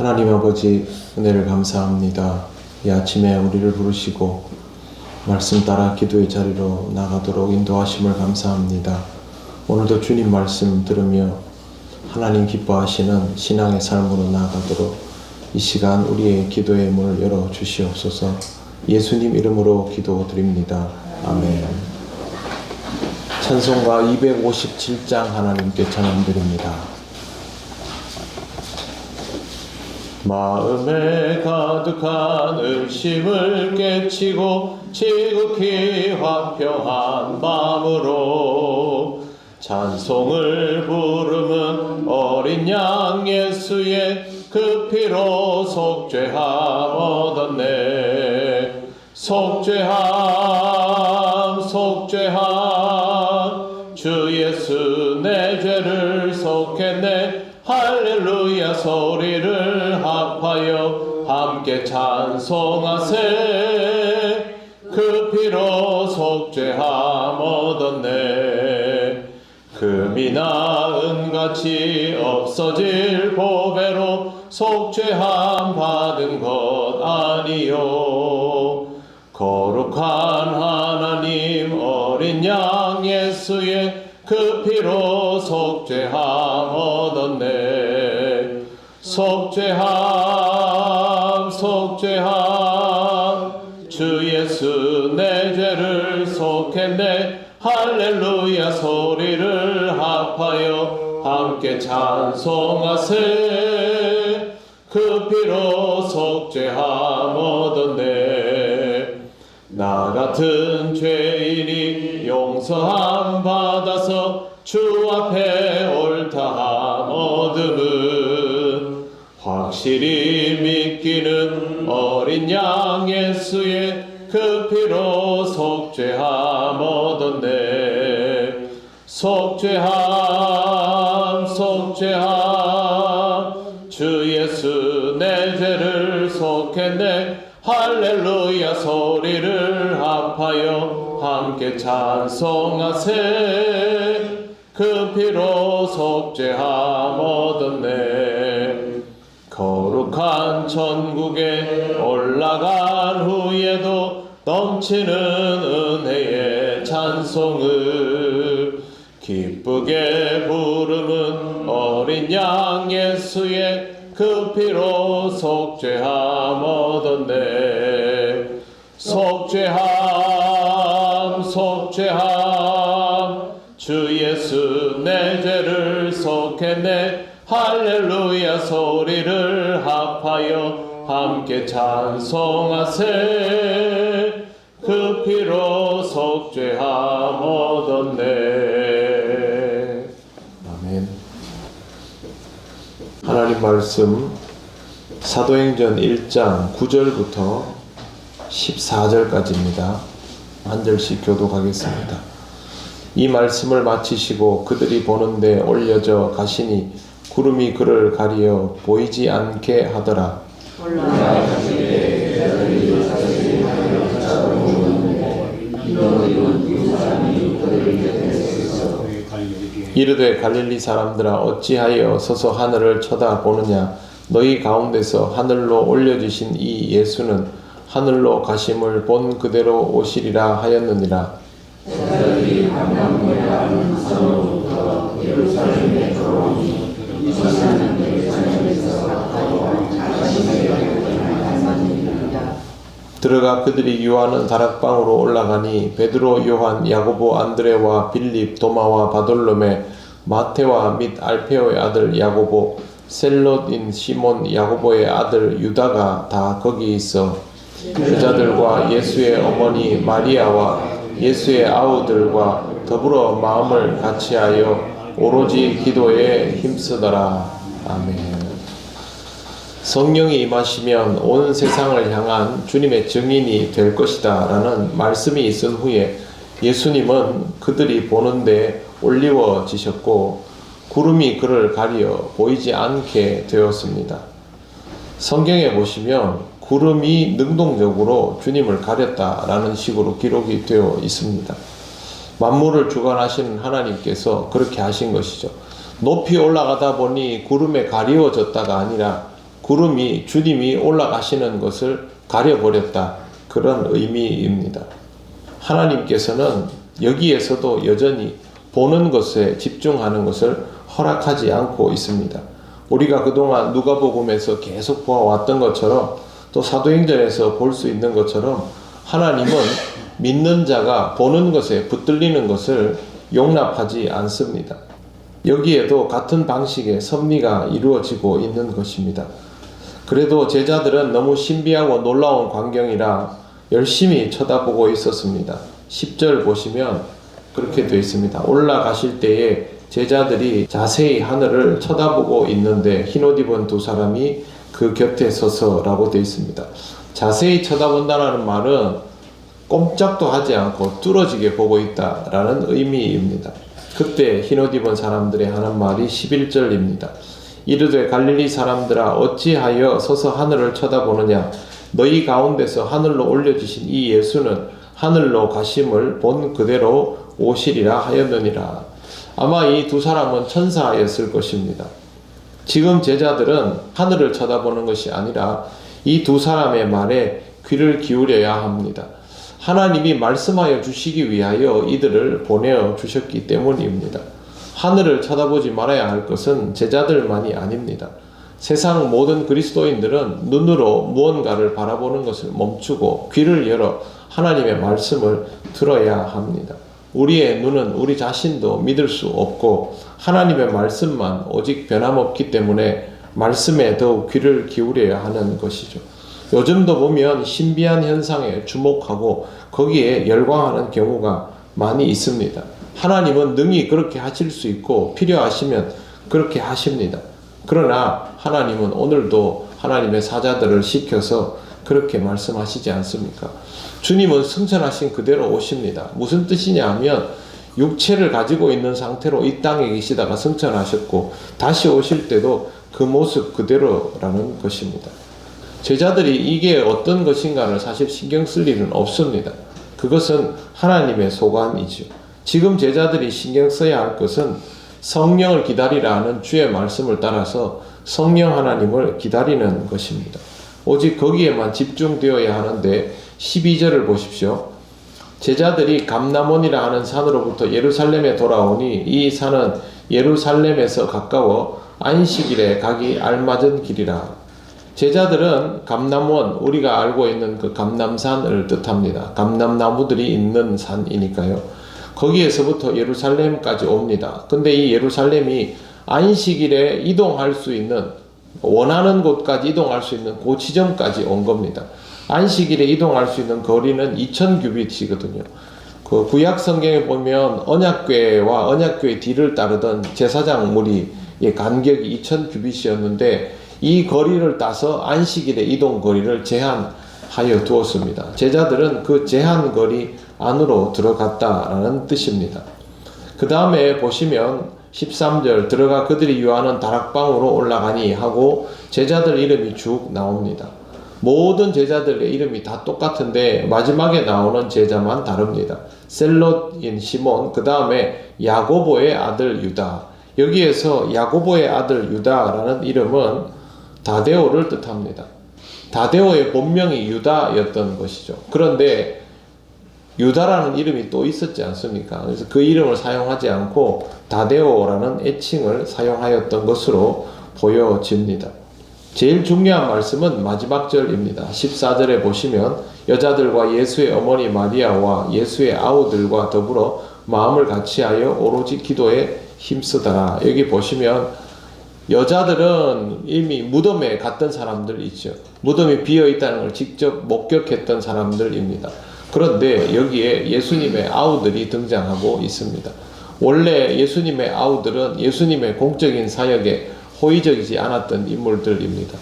하나님 아버지, 은혜를 감사합니다. 이 아침에 우리를 부르시고 말씀 따라 기도의 자리로 나가도록 인도하심을 감사합니다. 오늘도 주님 말씀 들으며 하나님 기뻐하시는 신앙의 삶으로 나아가도록 이 시간 우리의 기도의 문을 열어 주시옵소서. 예수님 이름으로 기도드립니다. 아멘. 찬송가 257장 하나님께 찬양드립니다. 마음에 가득한 의심을 깨치고 지극히 화평한 마음으로 찬송을 부르는 어린 양 예수의 그 피로 속죄함 얻었네. 속죄함 속죄함 주 예수 내 죄를 속했네. 할렐루야 소리를 합하여 함께 찬송하세. 그 피로 속죄함 얻었네. 금이나 은같이 없어질 보배로 속죄함 받은 것 아니요. 거룩한 하나님 어린 양 예수의 그 피로 속죄함 얻었네. 속죄함 속죄함 주 예수 내 죄를 속했네. 할렐루야 소리를 합하여 함께 찬송하세. 그 피로 속죄함 얻었네. 나 같은 죄인이 용서함 받아서 주 앞에 옳다함 얻음은 확실히 믿기는 어린 양 예수의 그 피로 속죄함 얻었네. 속죄함 속죄함 주 예수 내 죄를 속했네. 할렐루야 소리를 합하여 함께 찬송하세. 그 피로 속죄함 얻었네. 거룩한 천국에 올라간 후에도 넘치는 은혜의 찬송을 기쁘게 부르는 어린 양 예수의 그 피로 속죄함 얻었네. 속죄함 속죄함 주 예수 내 죄를 속했네. 할렐루야 소리를 합하여 함께 찬송하세. 그 피로 속죄함 얻었네. 아멘. 하나님 말씀 사도행전 1장 9절부터 14절까지입니다. 한 절씩 교독하겠습니다. 이 말씀을 마치시고 그들이 보는데 올려져 가시니 구름이 그를 가리어 보이지 않게 하더라. 이르되 갈릴리 사람들아 어찌하여 서서 하늘을 쳐다보느냐. 너희 가운데서 하늘로 올려지신 이 예수는 하늘로 가심을 본 그대로 오시리라 하였느니라. 들어가 그들이 유하는 다락방으로 올라가니 베드로, 요한, 야고보, 안드레와 빌립, 도마와 바돌로메, 마테와 및 알페오의 아들 야고보, 셀롯인 시몬, 야고보의 아들 유다가 다 거기 있어 여자들과 예수의 어머니 마리아와 예수의 아우들과 더불어 마음을 같이하여 오로지 기도에 힘쓰더라. 아멘. 성령이 임하시면 온 세상을 향한 주님의 증인이 될 것이다 라는 말씀이 있은 후에 예수님은 그들이 보는데 올리워지셨고 구름이 그를 가리어 보이지 않게 되었습니다. 성경에 보시면 구름이 능동적으로 주님을 가렸다라는 식으로 기록이 되어 있습니다. 만물을 주관하시는 하나님께서 그렇게 하신 것이죠. 높이 올라가다 보니 구름에 가리워졌다가 아니라 구름이 주님이 올라가시는 것을 가려버렸다. 그런 의미입니다. 하나님께서는 여기에서도 여전히 보는 것에 집중하는 것을 허락하지 않고 있습니다. 우리가 그동안 누가복음에서 계속 보아왔던 것처럼 또 사도행전에서 볼 수 있는 것처럼 하나님은 믿는 자가 보는 것에 붙들리는 것을 용납하지 않습니다. 여기에도 같은 방식의 섭리가 이루어지고 있는 것입니다. 그래도 제자들은 너무 신비하고 놀라운 광경이라 열심히 쳐다보고 있었습니다. 10절 보시면 그렇게 되어 있습니다. 올라가실 때에 제자들이 자세히 하늘을 쳐다보고 있는데 흰옷 입은 두 사람이 그 곁에 서서라고 되어 있습니다. 자세히 쳐다본다는 말은 꼼짝도 하지 않고 뚫어지게 보고 있다라는 의미입니다. 그때 흰옷 입은 사람들이 하는 말이 11절입니다. 이르되 갈릴리 사람들아 어찌하여 서서 하늘을 쳐다보느냐 너희 가운데서 하늘로 올려주신 이 예수는 하늘로 가심을 본 그대로 오시리라 하였느니라. 아마 이 두 사람은 천사였을 것입니다. 지금 제자들은 하늘을 쳐다보는 것이 아니라 이 두 사람의 말에 귀를 기울여야 합니다. 하나님이 말씀하여 주시기 위하여 이들을 보내어 주셨기 때문입니다. 하늘을 쳐다보지 말아야 할 것은 제자들만이 아닙니다. 세상 모든 그리스도인들은 눈으로 무언가를 바라보는 것을 멈추고 귀를 열어 하나님의 말씀을 들어야 합니다. 우리의 눈은 우리 자신도 믿을 수 없고 하나님의 말씀만 오직 변함없기 때문에 말씀에 더욱 귀를 기울여야 하는 것이죠. 요즘도 보면 신비한 현상에 주목하고 거기에 열광하는 경우가 많이 있습니다. 하나님은 능히 그렇게 하실 수 있고 필요하시면 그렇게 하십니다. 그러나 하나님은 오늘도 하나님의 사자들을 시켜서 그렇게 말씀하시지 않습니까? 주님은 승천하신 그대로 오십니다. 무슨 뜻이냐 하면 육체를 가지고 있는 상태로 이 땅에 계시다가 승천하셨고 다시 오실 때도 그 모습 그대로라는 것입니다. 제자들이 이게 어떤 것인가를 사실 신경 쓸 일은 없습니다. 그것은 하나님의 소관이죠. 지금 제자들이 신경 써야 할 것은 성령을 기다리라 하는 주의 말씀을 따라서 성령 하나님을 기다리는 것입니다. 오직 거기에만 집중되어야 하는데 12절을 보십시오. 제자들이 감람원이라 하는 산으로부터 예루살렘에 돌아오니 이 산은 예루살렘에서 가까워 안식일에 가기 알맞은 길이라. 제자들은 감람원, 우리가 알고 있는 그 감람산을 뜻합니다. 감람나무들이 있는 산이니까요. 거기에서부터 예루살렘까지 옵니다. 근데 이 예루살렘이 안식일에 이동할 수 있는, 원하는 곳까지 이동할 수 있는 그 지점까지 온 겁니다. 안식일에 이동할 수 있는 거리는 2000규빗이거든요. 그 구약 성경에 보면 언약궤와 언약궤의 뒤를 따르던 제사장 무리의 간격이 2000규빗이었는데 이 거리를 따서 안식일의 이동 거리를 제한하여 두었습니다. 제자들은 그 제한 거리 안으로 들어갔다라는 뜻입니다. 그 다음에 보시면 13절 들어가 그들이 유하는 다락방으로 올라가니 하고 제자들 이름이 쭉 나옵니다. 모든 제자들의 이름이 다 똑같은데 마지막에 나오는 제자만 다릅니다. 셀롯인 시몬, 그 다음에 야고보의 아들 유다. 여기에서 야고보의 아들 유다라는 이름은 다데오를 뜻합니다. 다데오의 본명이 유다였던 것이죠. 그런데 유다라는 이름이 또 있었지 않습니까? 그래서 그 이름을 사용하지 않고 다데오라는 애칭을 사용하였던 것으로 보여집니다. 제일 중요한 말씀은 마지막 절입니다. 14절에 보시면 여자들과 예수의 어머니 마리아와 예수의 아우들과 더불어 마음을 같이하여 오로지 기도에 힘쓰더라. 여기 보시면 여자들은 이미 무덤에 갔던 사람들 있죠. 무덤이 비어 있다는 걸 직접 목격했던 사람들입니다. 그런데 여기에 예수님의 아우들이 등장하고 있습니다. 원래 예수님의 아우들은 예수님의 공적인 사역에 호의적이지 않았던 인물들입니다.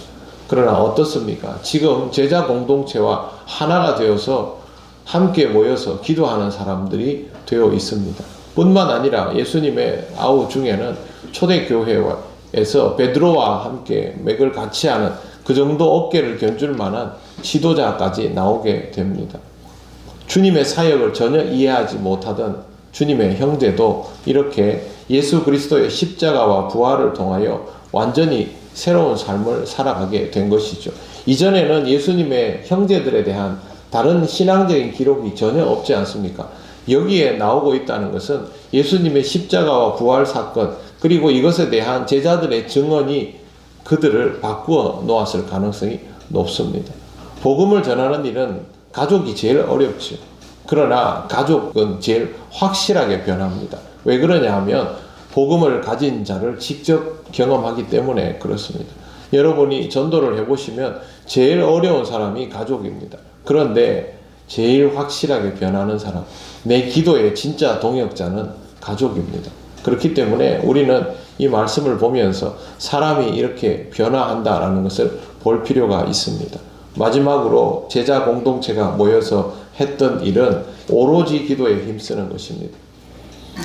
그러나 어떻습니까? 지금 제자 공동체와 하나가 되어서 함께 모여서 기도하는 사람들이 되어 있습니다. 뿐만 아니라 예수님의 아우 중에는 초대교회에서 베드로와 함께 맥을 같이 하는 그 정도 어깨를 견줄 만한 지도자까지 나오게 됩니다. 주님의 사역을 전혀 이해하지 못하던 주님의 형제도 이렇게 예수 그리스도의 십자가와 부활을 통하여 완전히 새로운 삶을 살아가게 된 것이죠. 이전에는 예수님의 형제들에 대한 다른 신앙적인 기록이 전혀 없지 않습니까? 여기에 나오고 있다는 것은 예수님의 십자가와 부활 사건, 그리고 이것에 대한 제자들의 증언이 그들을 바꾸어 놓았을 가능성이 높습니다. 복음을 전하는 일은 가족이 제일 어렵죠. 그러나 가족은 제일 확실하게 변합니다. 왜 그러냐 하면 복음을 가진 자를 직접 경험하기 때문에 그렇습니다. 여러분이 전도를 해보시면 제일 어려운 사람이 가족입니다. 그런데 제일 확실하게 변하는 사람, 내 기도의 진짜 동역자는 가족입니다. 그렇기 때문에 우리는 이 말씀을 보면서 사람이 이렇게 변화한다라는 것을 볼 필요가 있습니다. 마지막으로 제자 공동체가 모여서 했던 일은 오로지 기도에 힘쓰는 것입니다.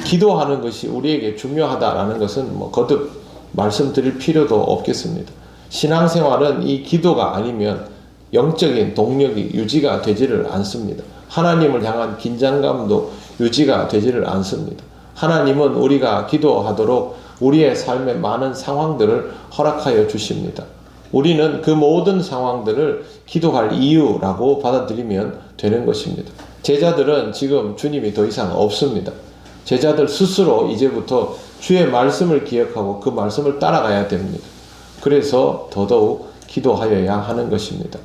기도하는 것이 우리에게 중요하다라는 것은 거듭 말씀드릴 필요도 없겠습니다. 신앙생활은 이 기도가 아니면 영적인 동력이 유지가 되지를 않습니다. 하나님을 향한 긴장감도 유지가 되지를 않습니다. 하나님은 우리가 기도하도록 우리의 삶의 많은 상황들을 허락하여 주십니다. 우리는 그 모든 상황들을 기도할 이유라고 받아들이면 되는 것입니다. 제자들은 지금 주님이 더 이상 없습니다. 제자들 스스로 이제부터 주의 말씀을 기억하고 그 말씀을 따라가야 됩니다. 그래서 더더욱 기도하여야 하는 것입니다.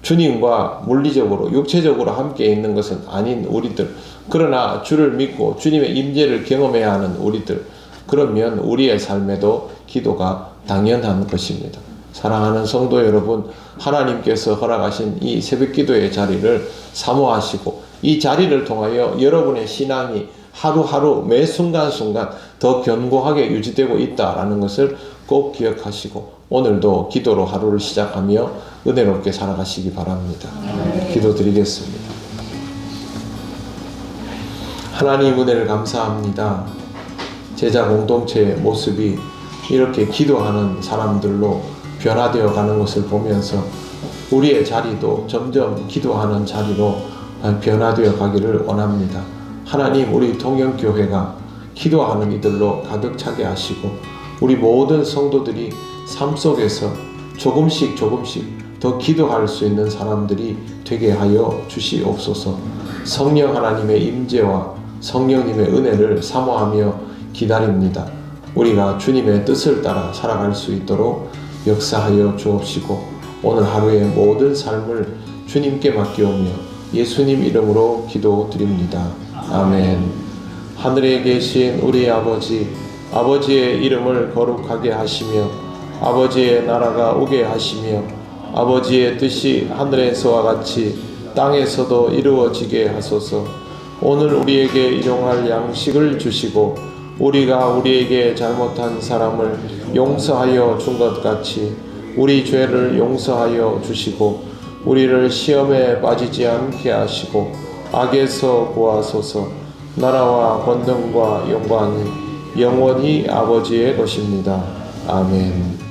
주님과 물리적으로 육체적으로 함께 있는 것은 아닌 우리들, 그러나 주를 믿고 주님의 임재를 경험해야 하는 우리들, 그러면 우리의 삶에도 기도가 당연한 것입니다. 사랑하는 성도 여러분, 하나님께서 허락하신 이 새벽기도의 자리를 사모하시고 이 자리를 통하여 여러분의 신앙이 하루하루 매 순간순간 더 견고하게 유지되고 있다는 것을 꼭 기억하시고 오늘도 기도로 하루를 시작하며 은혜롭게 살아가시기 바랍니다. 기도드리겠습니다. 하나님 은혜를 감사합니다. 제자 공동체의 모습이 이렇게 기도하는 사람들로 변화되어 가는 것을 보면서 우리의 자리도 점점 기도하는 자리로 변화되어 가기를 원합니다. 하나님, 우리 통영교회가 기도하는 이들로 가득 차게 하시고 우리 모든 성도들이 삶 속에서 조금씩 더 기도할 수 있는 사람들이 되게 하여 주시옵소서. 성령 하나님의 임재와 성령님의 은혜를 사모하며 기다립니다. 우리가 주님의 뜻을 따라 살아갈 수 있도록 역사하여 주옵시고 오늘 하루의 모든 삶을 주님께 맡기오며 예수님 이름으로 기도드립니다. 아멘. 하늘에 계신 우리 아버지, 아버지의 이름을 거룩하게 하시며 아버지의 나라가 오게 하시며 아버지의 뜻이 하늘에서와 같이 땅에서도 이루어지게 하소서. 오늘 우리에게 일용할 양식을 주시고 우리가 우리에게 잘못한 사람을 용서하여 준 것 같이 우리 죄를 용서하여 주시고 우리를 시험에 빠지지 않게 하시고 악에서 구하소서. 나라와 권능과 영광이 영원히 아버지의 것입니다. 아멘.